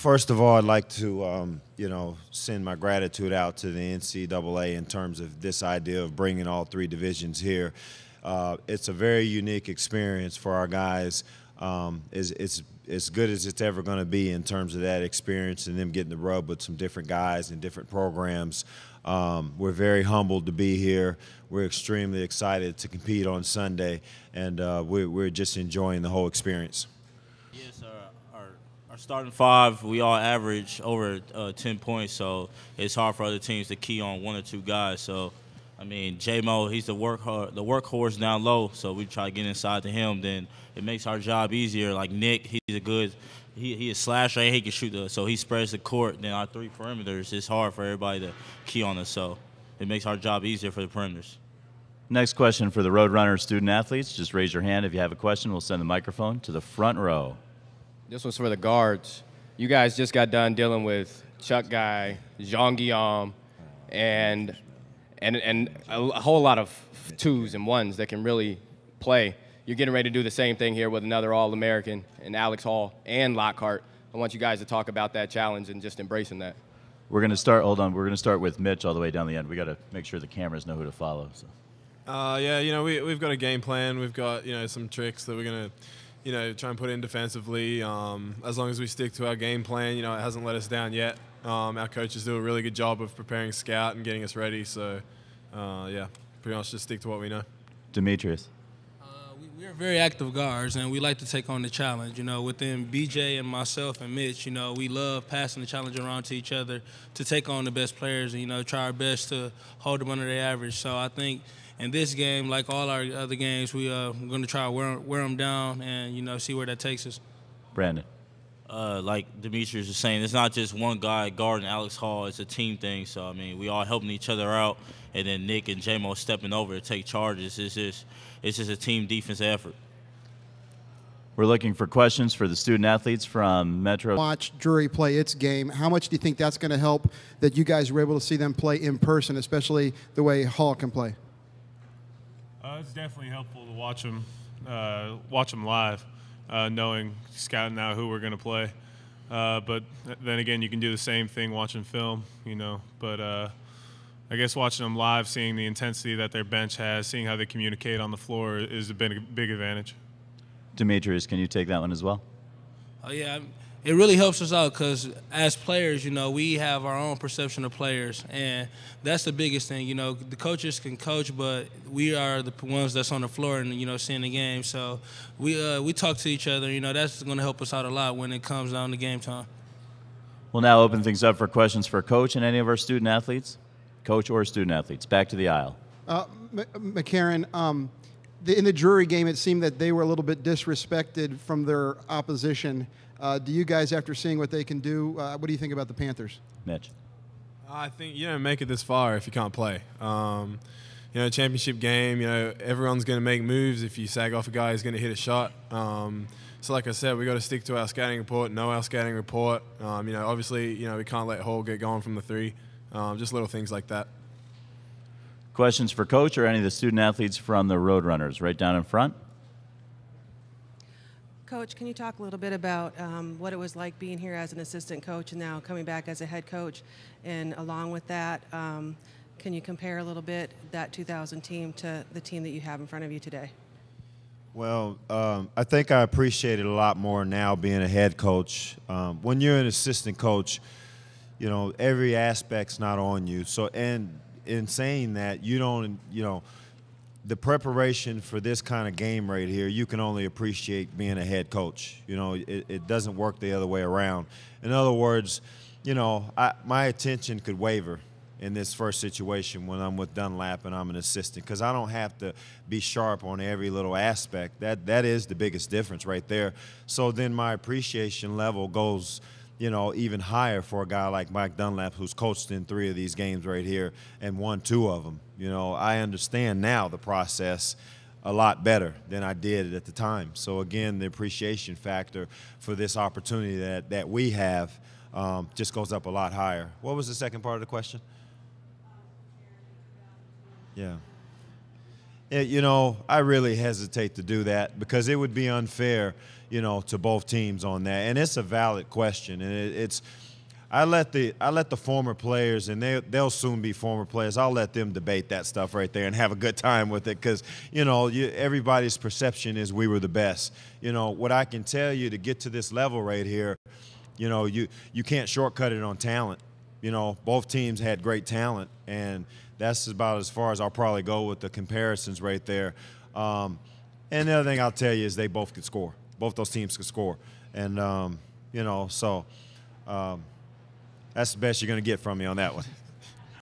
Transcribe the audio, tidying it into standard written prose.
first of all, I'd like to, send my gratitude out to the NCAA in terms of this idea of bringing all three divisions here. It's a very unique experience for our guys. It's as good as it's ever going to be in terms of that experience and them getting to rub with some different guys and different programs. We're very humbled to be here. We're extremely excited to compete on Sunday, and we're just enjoying the whole experience. Yes, our starting five, we all average over 10 points, so it's hard for other teams to key on one or two guys. So, I mean, J-Mo, he's the workhorse down low, so we try to get inside to him. Then it makes our job easier. Like Nick, he's a good he is slasher, and he can shoot so he spreads the court. Then our three perimeters, it's hard for everybody to key on us, so it makes our job easier for the perimeters. Next question for the Roadrunner student athletes. Just raise your hand if you have a question. We'll send the microphone to the front row. This one's for the guards. You guys just got done dealing with Chuck Guy, Jean Guillaume, and a whole lot of twos and ones that can really play. You're getting ready to do the same thing here with another All-American and Alex Hall and Lockhart. I want you guys to talk about that challenge and just embracing that. We're going to start, hold on, we're going to start with Mitch all the way down the end. We got to make sure the cameras know who to follow. So. Yeah, we've got a game plan. We've got, some tricks that we're going to, try and put in defensively. As long as we stick to our game plan, it hasn't let us down yet. Our coaches do a really good job of preparing scout and getting us ready. So, yeah, pretty much just stick to what we know. Demetrius. We're very active guards, and we like to take on the challenge. Within BJ and myself and Mitch, we love passing the challenge around to each other to take on the best players and, try our best to hold them under their average. So I think in this game, like all our other games, we're going to try to wear them down and, see where that takes us. Brandon. Like Demetrius was saying, it's not just one guy guarding Alex Hall. It's a team thing. So, I mean, we all helping each other out, and then Nick and J-Mo stepping over to take charges. It's just a team defense effort. We're looking for questions for the student athletes from Metro. Watch Drury play its game. How much do you think that's going to help that you guys were able to see them play in person, especially the way Hall can play? It's definitely helpful to watch them live, knowing, scouting out who we're going to play. But then again, you can do the same thing watching film, But I guess watching them live, seeing the intensity that their bench has, seeing how they communicate on the floor is a big advantage. Demetrius, can you take that one as well? Oh, yeah. It really helps us out because as players, we have our own perception of players, and that's the biggest thing. The coaches can coach, but we are the ones that's on the floor and, seeing the game. So we talk to each other. That's going to help us out a lot when it comes down to game time. We'll now open things up for questions for Coach and any of our student athletes. Coach or student athletes. Back to the aisle. McCarron, in the Drury game, it seemed that they were a little bit disrespected from their opposition. Do you guys, after seeing what they can do, what do you think about the Panthers? Mitch. I think you don't make it this far if you can't play. Championship game, everyone's going to make moves. If you sag off a guy, he's going to hit a shot. So like I said, we got to stick to our scouting report, know our scouting report. Obviously, we can't let Hall get going from the three. Just little things like that. Questions for Coach or any of the student athletes from the Roadrunners? Right down in front. Coach, can you talk a little bit about what it was like being here as an assistant coach and now coming back as a head coach? And along with that, can you compare a little bit that 2000 team to the team that you have in front of you today? Well, I think I appreciate it a lot more now being a head coach. When you're an assistant coach, every aspect's not on you. So, and in saying that, you don't, the preparation for this kind of game right here, you can only appreciate being a head coach. It doesn't work the other way around. In other words, my attention could waver in this first situation when I'm with Dunlap and I'm an assistant, because I don't have to be sharp on every little aspect. That is the biggest difference right there. So then my appreciation level goes, even higher for a guy like Mike Dunlap, who's coached in 3 of these games right here and won 2 of them. I understand now the process a lot better than I did at the time. So again, the appreciation factor for this opportunity that we have just goes up a lot higher. What was the second part of the question? Yeah. I really hesitate to do that because it would be unfair, you know, to both teams on that. And it's a valid question, and it's. I let the former players, and they'll soon be former players. I'll let them debate that stuff right there and have a good time with it, because you know everybody's perception is we were the best. You know what I can tell you, to get to this level right here, you know you can't shortcut it on talent. You know, both teams had great talent, and that's about as far as I'll probably go with the comparisons right there. And the other thing I'll tell you is they both could score. Both those teams could score, and you know so. That's the best you're going to get from me on that one.